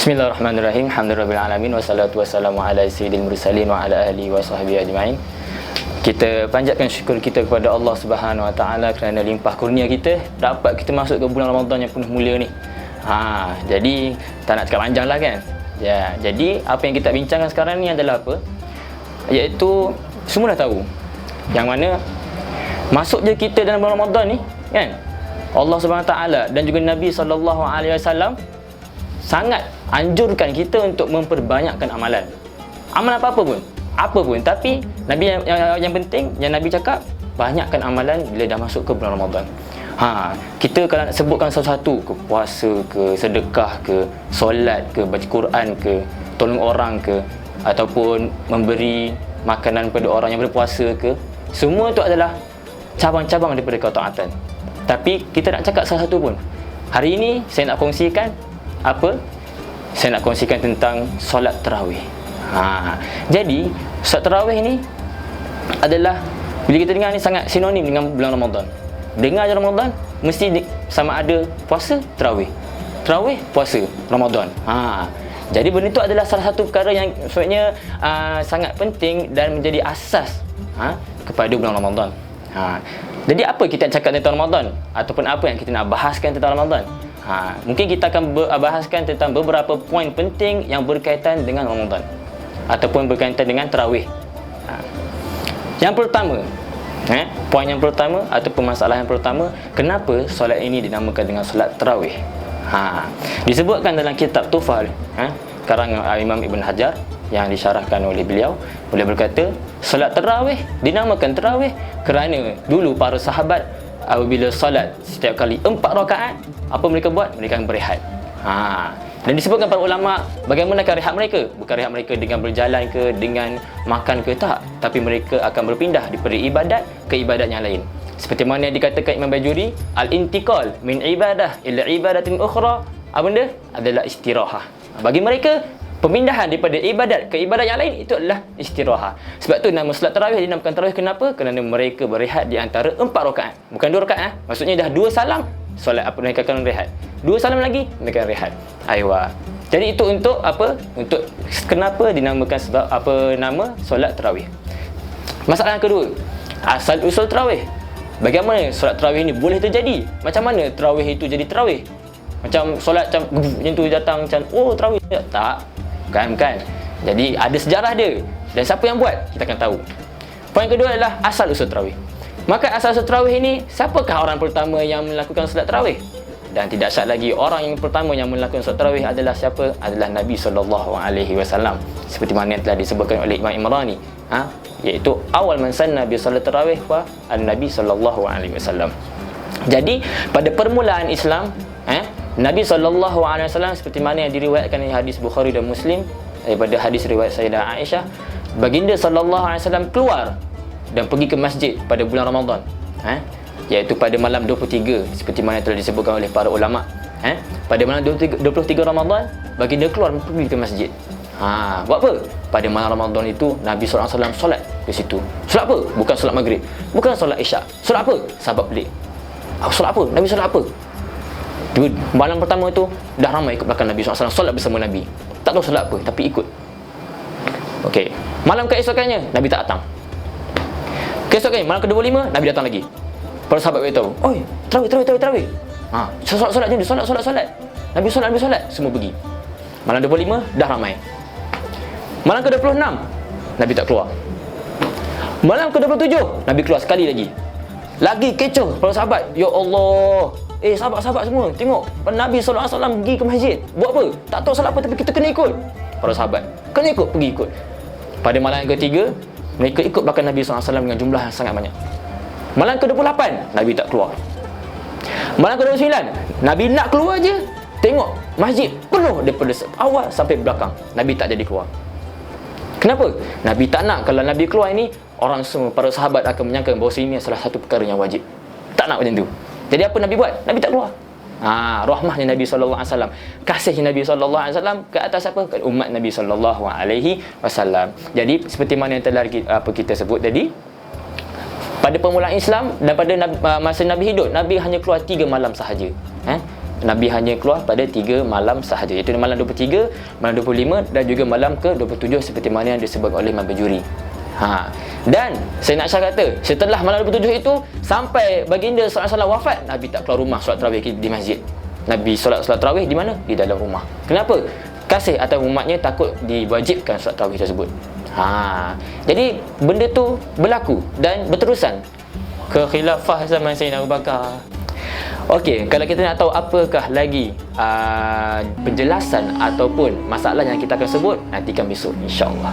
Bismillahirrahmanirrahim. Alhamdulillahirabbil wassalatu wassalamu ala sayyidil mursalin wa ala alihi wa sahbihi ajma'in. Kita panjatkan syukur kita kepada Allah Subhanahu wa taala kerana limpah kurnia kita dapat kita masuk ke bulan Ramadan yang penuh mulia ni. Jadi tak nak cakap panjang lah kan. Ya, jadi apa yang kita bincangkan sekarang ni adalah apa? Iaitu semua dah tahu yang mana masuk je kita dalam bulan Ramadan ni kan. Allah Subhanahu wa taala dan juga Nabi sallallahu alaihi wasallam sangat anjurkan kita untuk memperbanyakkan amalan. Amalan apa pun, tapi Nabi yang penting yang Nabi cakap, banyakkan amalan bila dah masuk ke bulan Ramadan. Kita kalau nak sebutkan satu-satu, ke puasa ke, sedekah ke, solat ke, baca Quran ke, tolong orang ke, ataupun memberi makanan kepada orang yang berpuasa ke, semua itu adalah cabang-cabang daripada ketaatan. Tapi kita nak cakap salah satu pun. Hari ini saya nak kongsikan apa? Saya nak kongsikan tentang solat tarawih. Jadi solat tarawih ni adalah, bila kita dengar ni sangat sinonim dengan bulan Ramadan. Dengar je Ramadan mesti sama ada puasa tarawih, tarawih puasa Ramadan. Jadi benda itu adalah salah satu perkara yang sebenarnya sangat penting dan menjadi asas kepada bulan Ramadan. Jadi apa kita nak cakap tentang Ramadan, ataupun apa yang kita nak bahaskan tentang Ramadan? Mungkin kita akan bahaskan tentang beberapa poin penting yang berkaitan dengan Ramadan ataupun berkaitan dengan tarawih. Yang pertama, poin yang pertama ataupun masalah yang pertama, kenapa solat ini dinamakan dengan solat tarawih? Disebutkan dalam kitab Tufal karangan Imam Ibn Hajar yang disyarahkan oleh beliau berkata, solat tarawih dinamakan tarawih kerana dulu para sahabat apabila solat setiap kali 4 rakaat, apa mereka buat? Mereka akan berehat. Dan disebutkan para ulama bagaimana rehat mereka. Bukan rehat mereka dengan berjalan ke, dengan makan ke, tak. Tapi mereka akan berpindah daripada ibadat ke ibadat yang lain. Seperti mana yang dikatakan Imam Bajuri, al-intiqal min ibadah ila ibadatin ukhra, apa benda? Adalah istirahah. Bagi mereka, pemindahan daripada ibadat ke ibadat yang lain itu adalah istirahat. Sebab tu nama solat tarawih dinamakan tarawih. Kenapa? Kerana mereka berehat di antara 4 rakaat. Bukan 2 rakaat. Maksudnya dah 2 salam, solat apa mereka akan rehat. 2 salam lagi, mereka akan rehat. Jadi itu untuk apa? Untuk kenapa dinamakan sebab apa nama solat tarawih. Masalah yang kedua, asal usul tarawih. Bagaimana solat tarawih ini boleh terjadi? Macam mana tarawih itu jadi tarawih? Macam solat macam tu datang macam tarawih. Tak. Bukan. Jadi ada sejarah dia. Dan siapa yang buat? Kita akan tahu. Poin kedua adalah asal usul tarawih. Maka asal usul tarawih ini, siapakah orang pertama yang melakukan solat tarawih? Dan tidak syak lagi, orang yang pertama yang melakukan solat tarawih adalah siapa? Adalah Nabi SAW. Seperti mana yang telah disebutkan oleh Imam Imrani, iaitu awal man sanna bi solat tarawih wa an-Nabi SAW. Jadi pada permulaan Islam, Nabi SAW, seperti mana yang diriwayatkan di hadis Bukhari dan Muslim daripada hadis riwayat Sayyidah Aisyah, baginda SAW keluar dan pergi ke masjid pada bulan Ramadan, iaitu pada malam 23, seperti mana telah disebutkan oleh para ulama. Pada malam 23 Ramadan, baginda keluar pergi ke masjid. Buat apa? Pada malam Ramadan itu Nabi SAW solat ke situ. Solat apa? Bukan solat maghrib, bukan solat isyak. Solat apa? Sahabat pelik. Solat apa? Nabi solat apa? Malam pertama itu dah ramai ikut belakang Nabi SAW, solat bersama Nabi. Tak tahu solat apa, tapi ikut. Okey. Malam keesokannya Nabi tak datang. Keesokannya malam ke-25 Nabi datang lagi. Para sahabat beritahu, "Oi, tarawih. Solat je, solat. Nabi solat, semua pergi." Malam 25 dah ramai. Malam ke-26 Nabi tak keluar. Malam ke-27 Nabi keluar sekali lagi. Lagi kecoh para sahabat. Ya Allah, sahabat-sahabat semua, tengok Nabi SAW pergi ke masjid. Buat apa? Tak tahu salat apa, tapi kita kena ikut. Para sahabat kena pergi ikut. Pada malam yang ketiga, mereka ikut belakang Nabi SAW dengan jumlah yang sangat banyak. Malam ke-28 Nabi tak keluar. Malam ke-29 Nabi nak keluar je, tengok masjid penuh daripada awal sampai belakang. Nabi tak jadi keluar. Kenapa? Nabi tak nak kalau Nabi keluar ini, orang semua, para sahabat akan menyangka bahawa ini adalah satu perkara yang wajib. Tak nak macam tu. Jadi apa Nabi buat? Nabi tak keluar. Rahmahnya Nabi SAW, kasihnya Nabi SAW ke atas apa? Ke umat Nabi SAW. Jadi seperti mana yang telah kita sebut tadi, pada permulaan Islam dan pada masa Nabi hidup, Nabi hanya keluar 3 malam sahaja. Nabi hanya keluar pada 3 malam sahaja, iaitu malam 23, malam 25 dan juga malam ke-27 seperti mana yang disebut oleh Imam Bajuri. Dan Sayyidina Aisyah kata, setelah malam 27 itu sampai baginda SAW wafat, Nabi tak keluar rumah solat tarawih di masjid. Nabi solat tarawih di mana? Di dalam rumah. Kenapa? Kasih atas umatnya, takut diwajibkan solat tarawih tersebut. Jadi benda tu berlaku dan berterusan ke khilafah zaman Sayyidina Abu Bakar. Okey, kalau kita nak tahu apakah lagi penjelasan ataupun masalah yang kita akan sebut, nantikan besok insya-Allah.